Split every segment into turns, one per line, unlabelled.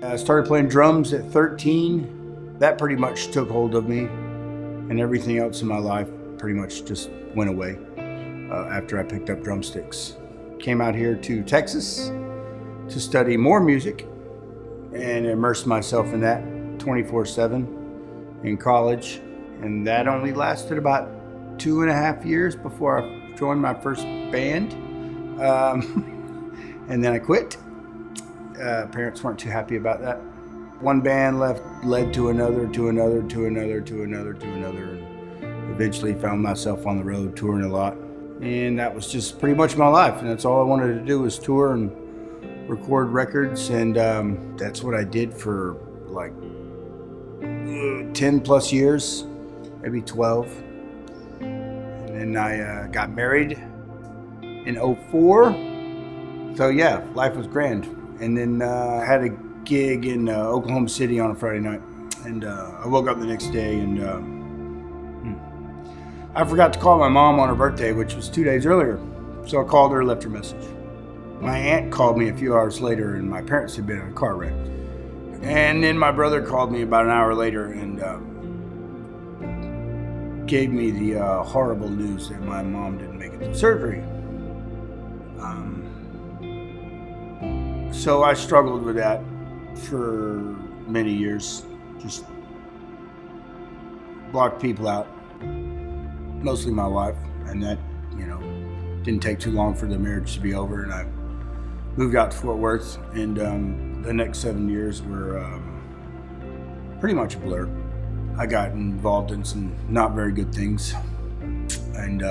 I started playing drums at 13. That pretty much took hold of me, and everything else in my life pretty much just went away after I picked up drumsticks. Came out here to Texas to study more music and immerse myself in that 24/7 in college. And that only lasted about 2.5 years before I joined my first band. And then I quit. Parents weren't too happy about that. One band led to another, to another, to another, to another, to another. And eventually found myself on the road touring a lot. And that was just pretty much my life. And that's all I wanted to do was tour and record records. And that's what I did for like 10 plus years, maybe 12. And then I got married in 04. So yeah, life was grand. And then I had a gig in Oklahoma City on a Friday night. And I woke up the next day and I forgot to call my mom on her birthday, which was 2 days earlier. So I called her and left her a message. My aunt called me a few hours later and my parents had been in a car wreck. And then my brother called me about an hour later and gave me the horrible news that my mom didn't make it to surgery. So I struggled with that for many years. Just blocked people out, mostly my wife, and that, didn't take too long for the marriage to be over, and I moved out to Fort Worth, and the next 7 years were pretty much a blur. I got involved in some not very good things and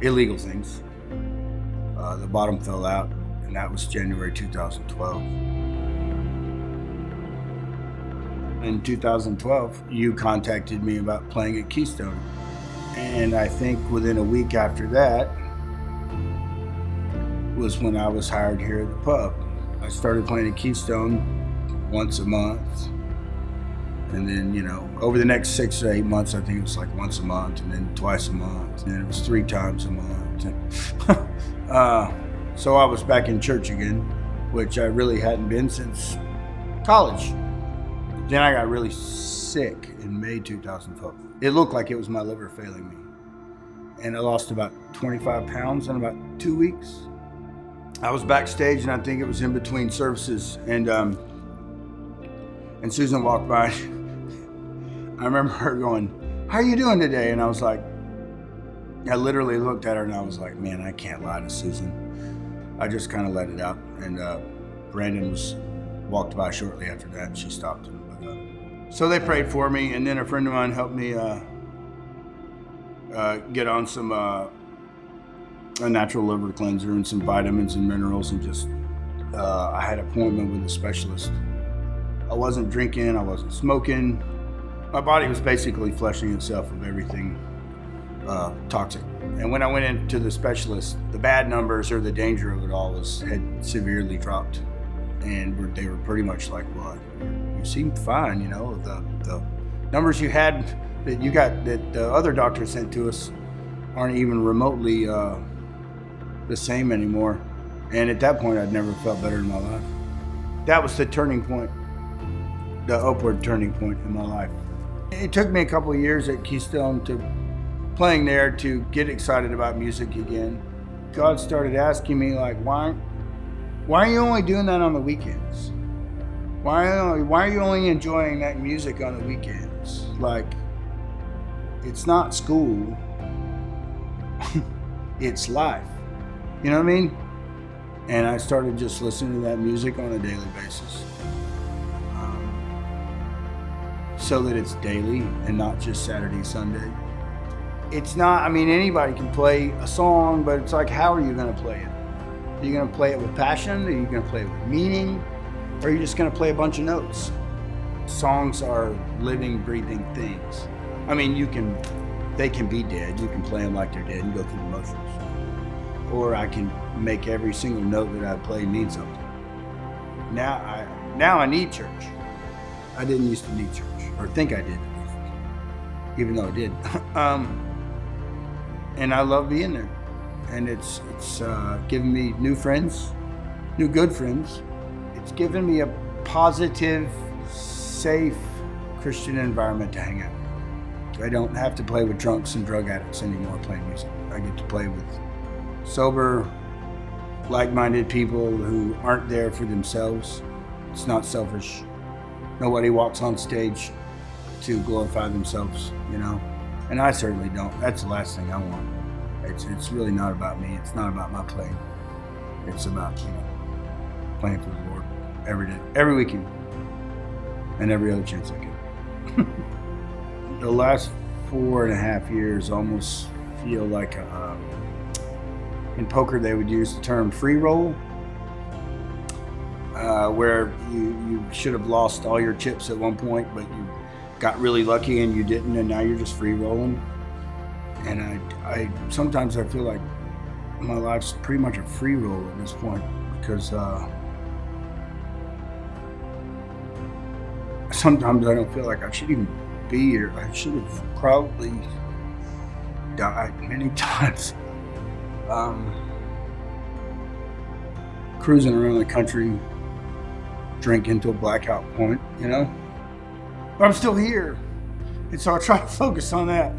illegal things. The bottom fell out, and that was January 2012. In 2012, you contacted me about playing at Keystone. And I think within a week after that was when I was hired here at the pub. I started playing at Keystone once a month. And then, over the next 6 to 8 months, I think it was like once a month, and then twice a month, and then it was 3 times a month. So I was back in church again, which I really hadn't been since college. Then I got really sick in May 2012. It looked like it was my liver failing me. And I lost about 25 pounds in about 2 weeks. I was backstage, and I think it was in between services, and Susan walked by. I remember her going, "How are you doing today?" And I was like, I literally looked at her and I was like, man, I can't lie to Susan. I just kind of let it out. And Brandon walked by shortly after that, and she stopped him. So they prayed for me, and then a friend of mine helped me get on some a natural liver cleanser and some vitamins and minerals, and just I had an appointment with a specialist. I wasn't drinking, I wasn't smoking. My body was basically flushing itself of everything toxic. And when I went into the specialist, the bad numbers or the danger of it all had severely dropped. And they were pretty much like, well, you seem fine, the numbers you had that you got that the other doctor sent to us aren't even remotely the same anymore. And at that point, I'd never felt better in my life. That was the turning point, the upward turning point in my life. It took me a couple of years at Keystone to playing there to get excited about music again. God started asking me, like, why are you only doing that on the weekends? Why are you only enjoying that music on the weekends? Like, it's not school, it's life. You know what I mean? And I started just listening to that music on a daily basis. So that it's daily and not just Saturday, Sunday. It's not, anybody can play a song, but it's like, how are you gonna play it? Are you gonna play it with passion? Are you gonna play it with meaning? Or are you just gonna play a bunch of notes? Songs are living, breathing things. They can be dead. You can play them like they're dead and go through the motions. Or I can make every single note that I play mean something. Now I need church. I didn't used to need church, or think I did, even though I did. And I love being there. And it's given me new friends, new good friends. It's given me a positive, safe Christian environment to hang out. I don't have to play with drunks and drug addicts anymore playing music. I get to play with sober, like-minded people who aren't there for themselves. It's not selfish. Nobody walks on stage to glorify themselves, you know? And I certainly don't. That's the last thing I want. It's really not about me. It's not about my playing. It's about, playing for the Lord every day, every weekend, and every other chance I get. The last 4.5 years almost feel like in poker they would use the term free roll, where you should have lost all your chips at one point, but you got really lucky and you didn't, and now you're just free rolling. And I sometimes I feel like my life's pretty much a free roll at this point, because sometimes I don't feel like I should even be here. I should have probably died many times. Cruising around the country, drinking to a blackout point, But I'm still here, and so I try to focus on that,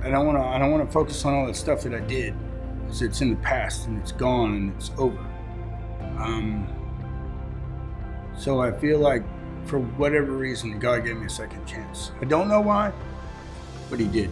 I don't want to focus on all the stuff that I did, because it's in the past and it's gone and it's over. So I feel like, for whatever reason, God gave me a second chance. I don't know why, but He did.